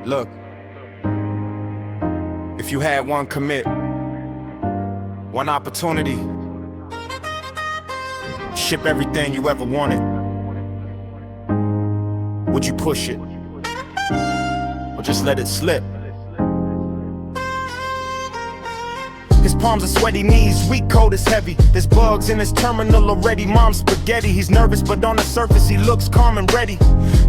Look, if you had one commit, one opportunity, ship everything you ever wanted, would you push it? Or just let it slip? His palms are sweaty, knees weak, cold is heavy. There's bugs in his terminal already, mom's spaghetti. He's nervous, but on the surface he looks calm and ready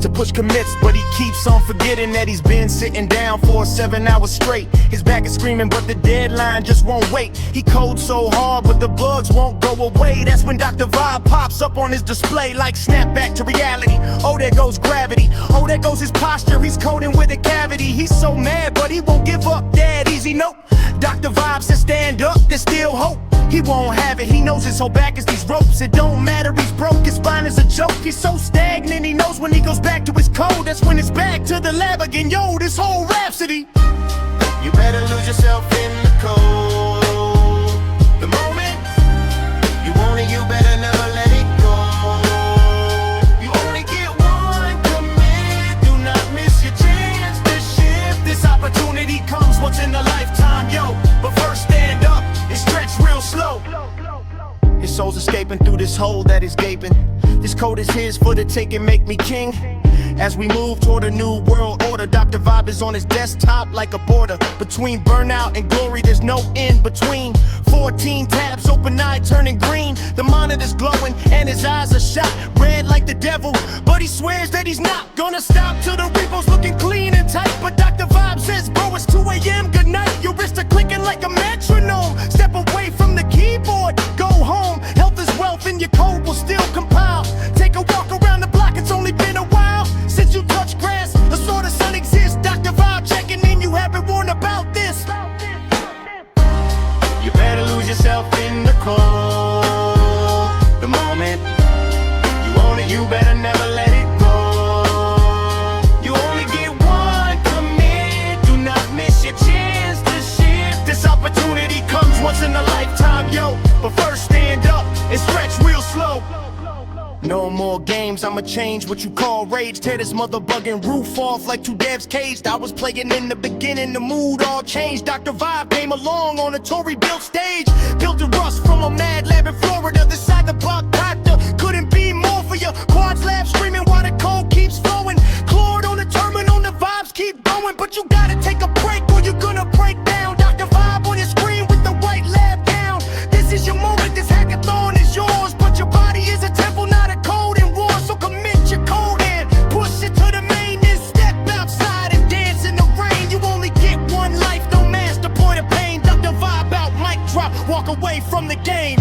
to push commits, but he keeps on forgetting that he's been sitting down for 7 hours straight. His back is screaming, but the deadline just won't wait. He codes so hard, but the bugs won't go away. That's when Dr. Vibe pops up on his display like snap back to reality. Oh, there goes gravity. Oh, there goes his posture. He's coding with a cavity. He's so mad, but he won't give up that easy. Nope. Dr. Vibe says stand up, there's still hope. He won't have it, he knows his whole back is these ropes. It don't matter, he's broke, his spine is a joke. He's so stagnant, he knows when he goes back to his code. That's when it's back to the lab again, yo, this whole rhapsody. You better lose yourself in the cold. The moment you want it, you better never let it go. You only get one commit, do not miss your chance to shift. This opportunity comes once in a lifetime, yo. But first stand up and stretch real slow. His soul's escaping through this hole that is gaping. This code is his for the taking, make me king. As we move toward a new world order, Dr. Vibe is on his desktop like a border. Between burnout and glory, there's no in between. 14 tabs, open eye turning green. The monitor's glowing and his eyes are shot red like the devil. But he swears that he's not gonna stop till the repo's looking clean and tight. But Dr. Vibe says, bro, it's 2 a.m., good night. Your wrists are clicking like a metronome. Step away from the keyboard, go home. Health is wealth and your code will still compile. Take a walk around the block, it's only been a while since you touched grass, a sort of sun exists. Dr. Vibe checking in, you haven't warned about this. You better lose yourself in the cold. The moment you own it, you better never let it go. You only get one commit, do not miss your chance to shift. This opportunity comes once in a lifetime, yo. But first stand up and stretch real slow. No more games, I'ma change what you call rage. Tear this motherbugging roof off like 2 devs caged. I was playing in the beginning, the mood all changed. Dr. Vibe came along on a Tauri built stage. Built a rust from a mad lab in Florida. This side the block doctor couldn't be more for you. Quads lab screaming while the code keeps flowing. Claude on the terminal, the vibes keep going. But you gotta take a break or you're gonna break down. Dr. Vibe on your screen with the white lab down. This is your moment, this hackathon is yours. But your body is a temple, not a code in war. So commit your code and push it to the main. Then step outside and dance in the rain. You only get one life, no master point of pain. Dr. Vibe out, mic drop, walk away from the game.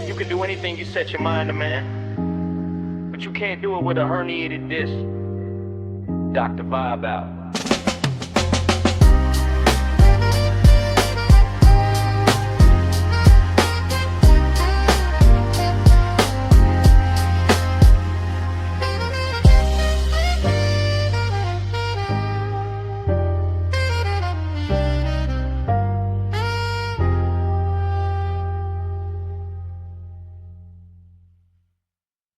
You can do anything you set your mind to, man. But you can't do it with a herniated disc. Dr. Vibe out.